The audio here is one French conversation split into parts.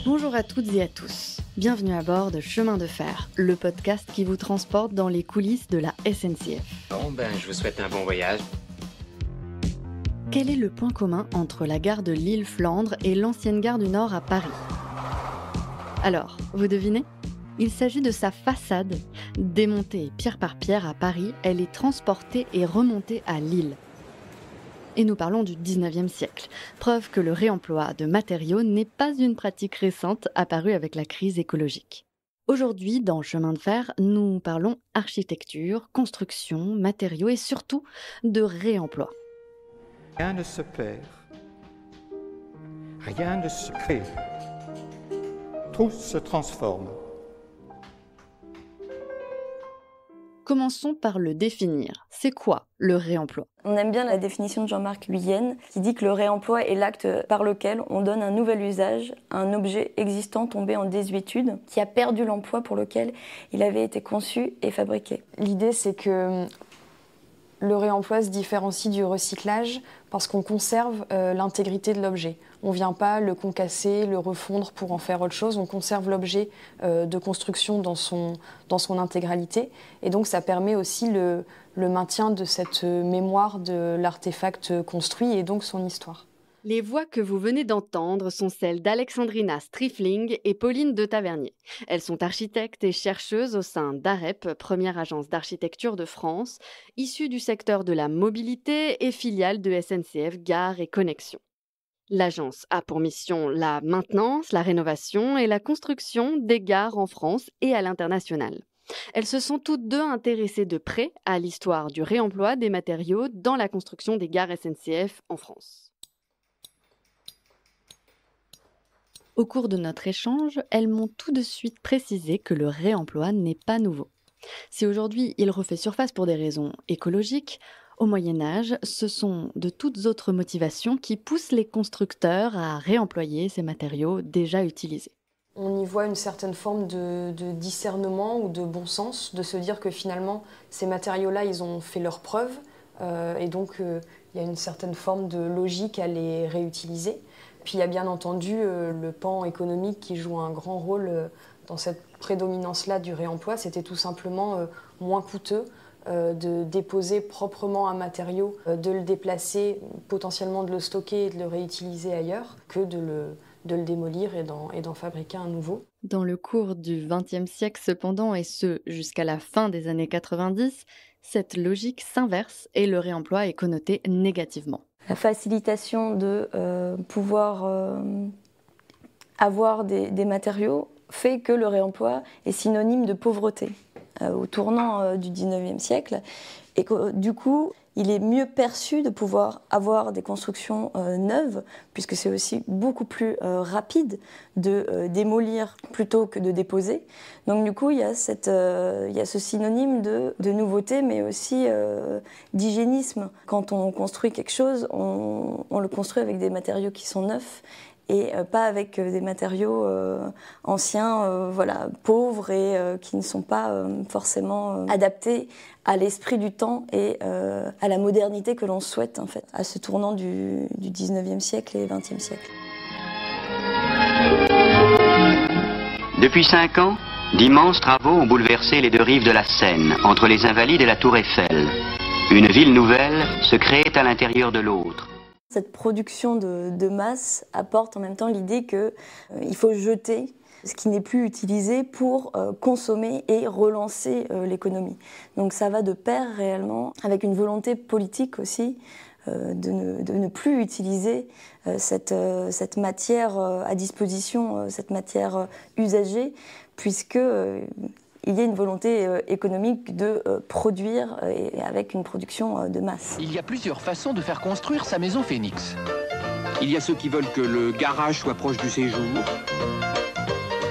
Bonjour à toutes et à tous. Bienvenue à bord de Chemin de Fer, le podcast qui vous transporte dans les coulisses de la SNCF. Je vous souhaite un bon voyage. Quel est le point commun entre la gare de Lille-Flandre et l'ancienne gare du Nord à Paris ? Alors, vous devinez ? Il s'agit de sa façade. Démontée pierre par pierre à Paris, elle est transportée et remontée à Lille. Et nous parlons du 19e siècle, preuve que le réemploi de matériaux n'est pas une pratique récente apparue avec la crise écologique. Aujourd'hui, dans Chemin de Fer, nous parlons architecture, construction, matériaux et surtout de réemploi. Rien ne se perd, rien ne se crée, tout se transforme. Commençons par le définir. C'est quoi le réemploi ? On aime bien la définition de Jean-Marc Huygens qui dit que le réemploi est l'acte par lequel on donne un nouvel usage à un objet existant tombé en désuétude qui a perdu l'emploi pour lequel il avait été conçu et fabriqué. L'idée, c'est que le réemploi se différencie du recyclage parce qu'on conserve l'intégrité de l'objet. On ne vient pas le concasser, le refondre pour en faire autre chose. On conserve l'objet de construction dans son intégralité. Et donc, ça permet aussi le maintien de cette mémoire de l'artefact construit et donc son histoire. Les voix que vous venez d'entendre sont celles d'Alexandrina Striffling et Pauline de Tavernier. Elles sont architectes et chercheuses au sein d'AREP, première agence d'architecture de France, issue du secteur de la mobilité et filiale de SNCF Gare et Connexions. L'agence a pour mission la maintenance, la rénovation et la construction des gares en France et à l'international. Elles se sont toutes deux intéressées de près à l'histoire du réemploi des matériaux dans la construction des gares SNCF en France. Au cours de notre échange, elles m'ont tout de suite précisé que le réemploi n'est pas nouveau. Si aujourd'hui il refait surface pour des raisons écologiques, au Moyen-Âge, ce sont de toutes autres motivations qui poussent les constructeurs à réemployer ces matériaux déjà utilisés. On y voit une certaine forme de discernement ou de bon sens, de se dire que finalement, ces matériaux-là, ils ont fait leurs preuves, et donc il y a une certaine forme de logique à les réutiliser. Puis il y a bien entendu le pan économique qui joue un grand rôle dans cette prédominance-là du réemploi. C'était tout simplement moins coûteux de déposer proprement un matériau, de le déplacer, potentiellement de le stocker et de le réutiliser ailleurs, que de le démolir et d'en fabriquer un nouveau. Dans le cours du XXe siècle cependant, et ce jusqu'à la fin des années 90, cette logique s'inverse et le réemploi est connoté négativement. La facilitation de pouvoir avoir des matériaux fait que le réemploi est synonyme de pauvreté au tournant du XIXe siècle et que du coup il est mieux perçu de pouvoir avoir des constructions neuves puisque c'est aussi beaucoup plus rapide de démolir plutôt que de déposer. Donc du coup il y a ce synonyme de nouveauté mais aussi d'hygiénisme. Quand on construit quelque chose, on le construit avec des matériaux qui sont neufs et pas avec des matériaux anciens, pauvres et qui ne sont pas forcément adaptés à l'esprit du temps et à la modernité que l'on souhaite en fait, à ce tournant du 19e siècle et 20e siècle. Depuis 5 ans, d'immenses travaux ont bouleversé les deux rives de la Seine, entre les Invalides et la Tour Eiffel. Une ville nouvelle se créait à l'intérieur de l'autre. Cette production de masse apporte en même temps l'idée qu'il faut jeter ce qui n'est plus utilisé pour consommer et relancer l'économie. Donc ça va de pair réellement avec une volonté politique aussi de ne plus utiliser cette matière à disposition, cette matière usagée, puisque il y a une volonté économique de produire et avec une production de masse. Il y a plusieurs façons de faire construire sa maison Phoenix. Il y a ceux qui veulent que le garage soit proche du séjour,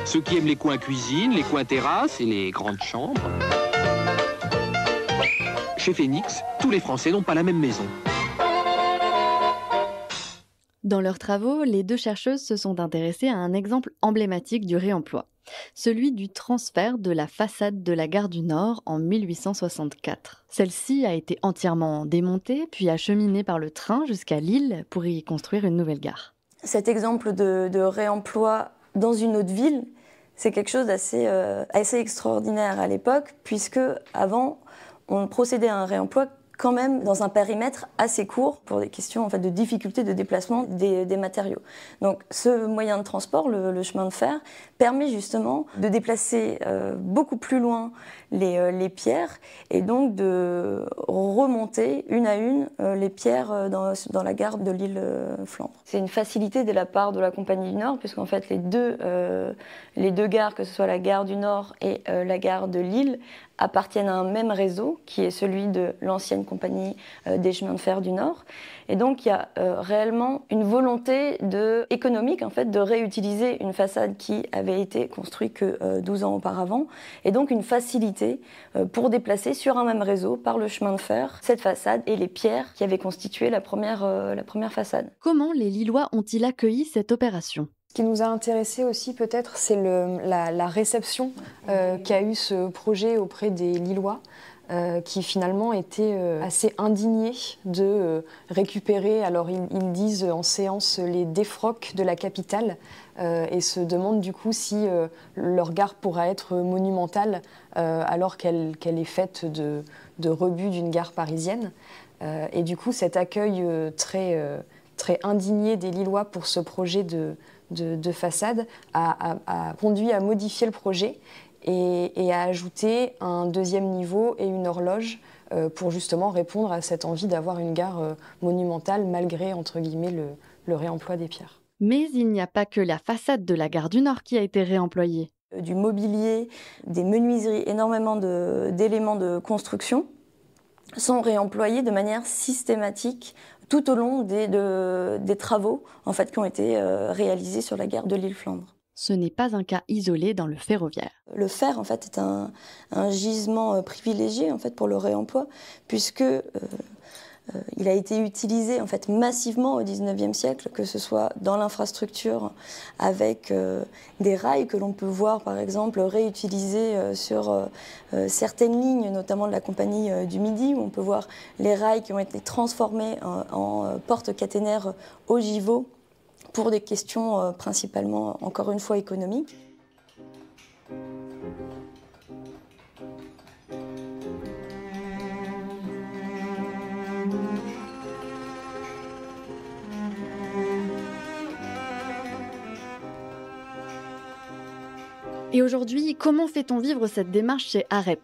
ceux qui aiment les coins cuisine, les coins terrasse et les grandes chambres. Chez Phoenix, tous les Français n'ont pas la même maison. Dans leurs travaux, les deux chercheuses se sont intéressées à un exemple emblématique du réemploi. Celui du transfert de la façade de la gare du Nord en 1864. Celle-ci a été entièrement démontée, puis acheminée par le train jusqu'à Lille pour y construire une nouvelle gare. Cet exemple de réemploi dans une autre ville, c'est quelque chose d'assez assez extraordinaire à l'époque, puisque avant, on procédait à un réemploi quand même dans un périmètre assez court pour des questions en fait, de difficulté de déplacement des matériaux. Donc ce moyen de transport, le chemin de fer, permet justement de déplacer beaucoup plus loin les pierres et donc de remonter une à une les pierres dans la gare de l'île Flandre. C'est une facilité de la part de la Compagnie du Nord, puisqu'en fait les deux gares, que ce soit la gare du Nord et la gare de Lille, appartiennent à un même réseau qui est celui de l'ancienne Compagnie des chemins de fer du Nord. Et donc il y a réellement une volonté économique en fait, de réutiliser une façade qui avait été construite que 12 ans auparavant, et donc une facilité pour déplacer sur un même réseau par le chemin de fer cette façade et les pierres qui avaient constitué la première façade. Comment les Lillois ont-ils accueilli cette opération ? Ce qui nous a intéressé aussi peut-être, c'est la réception qu'a eu ce projet auprès des Lillois, qui finalement étaient assez indignés de récupérer, alors ils disent en séance, les défroques de la capitale, et se demandent du coup si leur gare pourra être monumentale alors qu'elle est faite de rebuts d'une gare parisienne. Et du coup cet accueil très indigné des Lillois pour ce projet de façade a conduit à modifier le projet et à ajouter un deuxième niveau et une horloge pour justement répondre à cette envie d'avoir une gare monumentale malgré, entre guillemets, le réemploi des pierres. Mais il n'y a pas que la façade de la gare du Nord qui a été réemployée. Du mobilier, des menuiseries, énormément d'éléments de construction sont réemployés de manière systématique tout au long des travaux en fait, qui ont été réalisés sur la gare de l'île Flandre. Ce n'est pas un cas isolé dans le ferroviaire. Le fer en fait, est un gisement privilégié en fait, pour le réemploi, puisque il a été utilisé en fait, massivement au XIXe siècle, que ce soit dans l'infrastructure avec des rails que l'on peut voir par exemple réutilisés sur certaines lignes, notamment de la Compagnie du Midi, où on peut voir les rails qui ont été transformés en portes caténaires ogivaux pour des questions principalement, encore une fois, économiques. Et aujourd'hui, comment fait-on vivre cette démarche chez AREP ?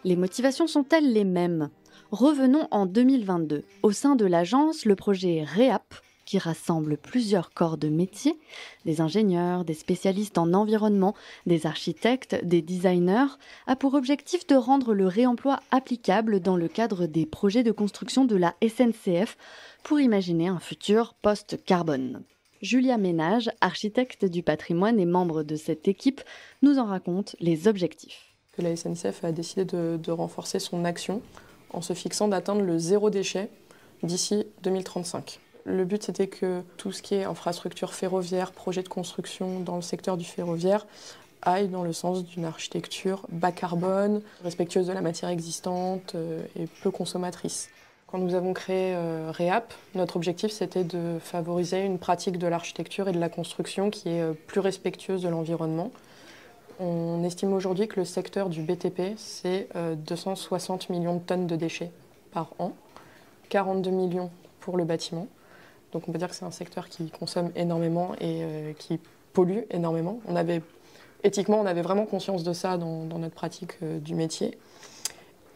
Les motivations sont-elles les mêmes ? Revenons en 2022. Au sein de l'agence, le projet REAP, qui rassemble plusieurs corps de métier, des ingénieurs, des spécialistes en environnement, des architectes, des designers, a pour objectif de rendre le réemploi applicable dans le cadre des projets de construction de la SNCF pour imaginer un futur post-carbone. Julia Ménage, architecte du patrimoine et membre de cette équipe, nous en raconte les objectifs. La SNCF a décidé de renforcer son action en se fixant d'atteindre le zéro déchet d'ici 2035. Le but, c'était que tout ce qui est infrastructure ferroviaire, projet de construction dans le secteur du ferroviaire, aille dans le sens d'une architecture bas carbone, respectueuse de la matière existante et peu consommatrice. Quand nous avons créé REAP, notre objectif, c'était de favoriser une pratique de l'architecture et de la construction qui est plus respectueuse de l'environnement. On estime aujourd'hui que le secteur du BTP, c'est 260 millions de tonnes de déchets par an, 42 millions pour le bâtiment. Donc on peut dire que c'est un secteur qui consomme énormément et qui pollue énormément. Éthiquement, on avait vraiment conscience de ça dans notre pratique du métier.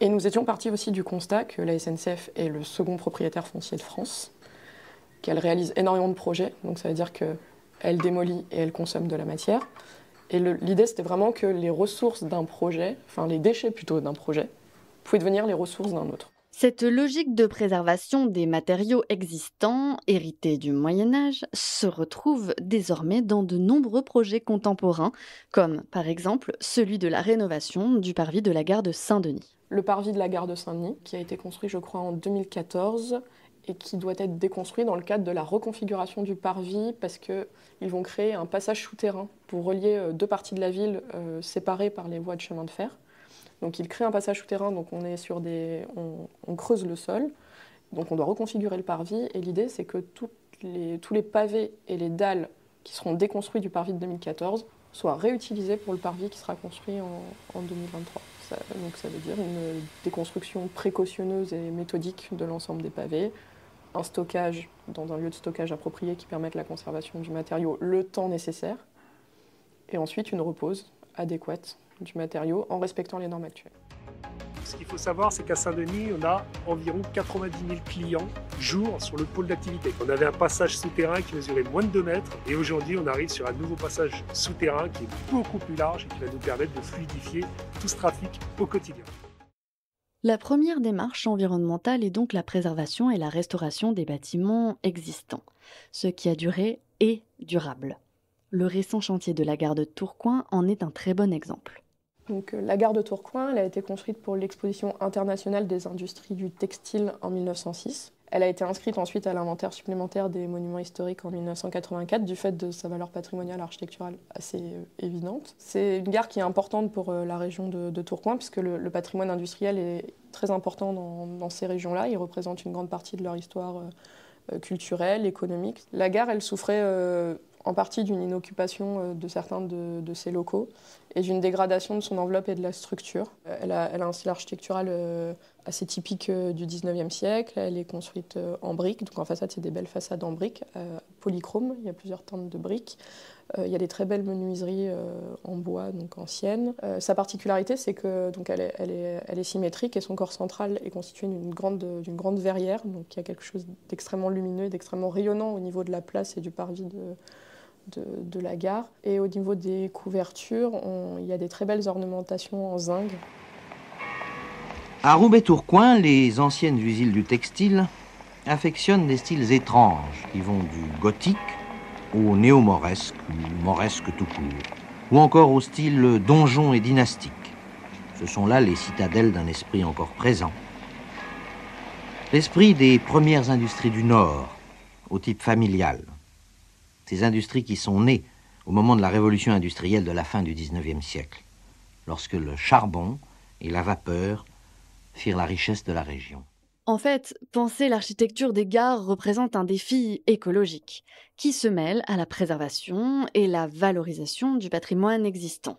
Et nous étions partis aussi du constat que la SNCF est le second propriétaire foncier de France, qu'elle réalise énormément de projets, donc ça veut dire qu'elle démolit et elle consomme de la matière. Et l'idée, c'était vraiment que les ressources d'un projet, enfin les déchets plutôt d'un projet, pouvaient devenir les ressources d'un autre. Cette logique de préservation des matériaux existants, hérités du Moyen-Âge, se retrouve désormais dans de nombreux projets contemporains, comme par exemple celui de la rénovation du parvis de la gare de Saint-Denis. Le parvis de la gare de Saint-Denis, qui a été construit, je crois, en 2014, et qui doit être déconstruit dans le cadre de la reconfiguration du parvis, parce qu'ils vont créer un passage souterrain pour relier deux parties de la ville séparées par les voies de chemin de fer. Donc ils créent un passage souterrain, donc on est sur on creuse le sol, donc on doit reconfigurer le parvis, et l'idée c'est que tous les pavés et les dalles qui seront déconstruits du parvis de 2014 soient réutilisés pour le parvis qui sera construit en 2023. Donc ça veut dire une déconstruction précautionneuse et méthodique de l'ensemble des pavés, un stockage dans un lieu de stockage approprié qui permette la conservation du matériau le temps nécessaire, et ensuite une repose adéquate du matériau en respectant les normes actuelles. Ce qu'il faut savoir, c'est qu'à Saint-Denis, on a environ 90 000 clients jour sur le pôle d'activité. On avait un passage souterrain qui mesurait moins de 2 mètres et aujourd'hui, on arrive sur un nouveau passage souterrain qui est beaucoup plus large et qui va nous permettre de fluidifier tout ce trafic au quotidien. La première démarche environnementale est donc la préservation et la restauration des bâtiments existants, ce qui a duré et durable. Le récent chantier de la gare de Tourcoing en est un très bon exemple. Donc, la gare de Tourcoing, elle a été construite pour l'exposition internationale des industries du textile en 1906. Elle a été inscrite ensuite à l'inventaire supplémentaire des monuments historiques en 1984 du fait de sa valeur patrimoniale architecturale assez évidente. C'est une gare qui est importante pour la région de Tourcoing puisque le patrimoine industriel est très important dans ces régions-là. Il représente une grande partie de leur histoire culturelle, économique. La gare, elle souffrait en partie d'une inoccupation de certains de ses locaux et d'une dégradation de son enveloppe et de la structure. Elle a un style architectural assez typique du 19e siècle. Elle est construite en briques, donc en façade, c'est des belles façades en briques, polychromes, il y a plusieurs teintes de briques. Il y a des très belles menuiseries en bois, donc anciennes. Sa particularité, c'est que donc elle est symétrique et son corps central est constitué d'une grande verrière, donc il y a quelque chose d'extrêmement lumineux et d'extrêmement rayonnant au niveau de la place et du parvis de la gare. Et au niveau des couvertures, il y a des très belles ornementations en zinc. À Roubaix-Tourcoing, les anciennes usines du textile affectionnent des styles étranges qui vont du gothique au néo-mauresque ou mauresque tout court, ou encore au style donjon et dynastique. Ce sont là les citadelles d'un esprit encore présent. L'esprit des premières industries du Nord, au type familial. Ces industries qui sont nées au moment de la révolution industrielle de la fin du 19e siècle, lorsque le charbon et la vapeur firent la richesse de la région. En fait, penser l'architecture des gares représente un défi écologique, qui se mêle à la préservation et la valorisation du patrimoine existant.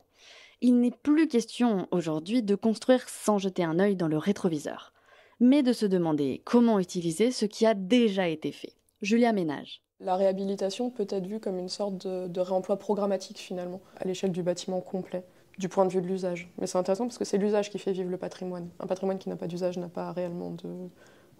Il n'est plus question aujourd'hui de construire sans jeter un œil dans le rétroviseur, mais de se demander comment utiliser ce qui a déjà été fait. Julia Ménage. La réhabilitation peut être vue comme une sorte de réemploi programmatique finalement, à l'échelle du bâtiment complet, du point de vue de l'usage. Mais c'est intéressant parce que c'est l'usage qui fait vivre le patrimoine. Un patrimoine qui n'a pas d'usage n'a pas réellement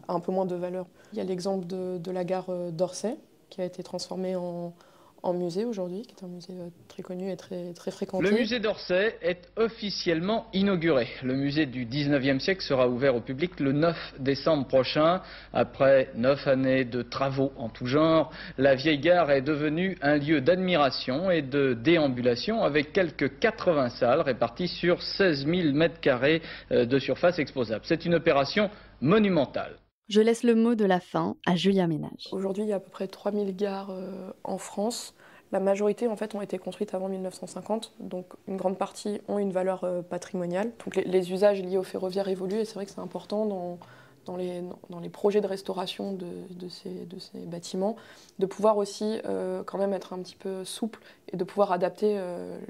a un peu moins de valeur. Il y a l'exemple de la gare d'Orsay, qui a été transformée en musée aujourd'hui, qui est un musée très connu et très fréquenté. Le musée d'Orsay est officiellement inauguré. Le musée du 19e siècle sera ouvert au public le 9 décembre prochain. Après 9 années de travaux en tout genre, la vieille gare est devenue un lieu d'admiration et de déambulation avec quelques 80 salles réparties sur 16 000 mètres carrés de surface exposable. C'est une opération monumentale. Je laisse le mot de la fin à Julia Ménage. Aujourd'hui, il y a à peu près 3000 gares en France. La majorité, en fait, ont été construites avant 1950, donc une grande partie ont une valeur patrimoniale. Donc les usages liés au ferroviaire évoluent et c'est vrai que c'est important dans les projets de restauration de ces bâtiments, de pouvoir aussi quand même être un petit peu souple et de pouvoir adapter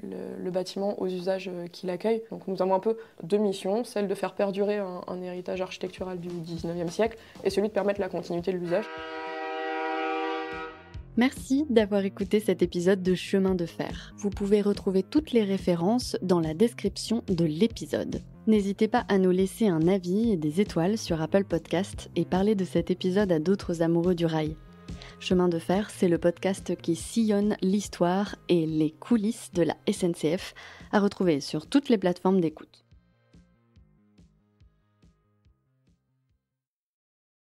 le bâtiment aux usages qu'il accueille. Donc nous avons un peu deux missions, celle de faire perdurer un héritage architectural du 19e siècle et celui de permettre la continuité de l'usage. Merci d'avoir écouté cet épisode de Chemin de fer. Vous pouvez retrouver toutes les références dans la description de l'épisode. N'hésitez pas à nous laisser un avis et des étoiles sur Apple Podcasts et parler de cet épisode à d'autres amoureux du rail. Chemin de fer, c'est le podcast qui sillonne l'histoire et les coulisses de la SNCF, à retrouver sur toutes les plateformes d'écoute.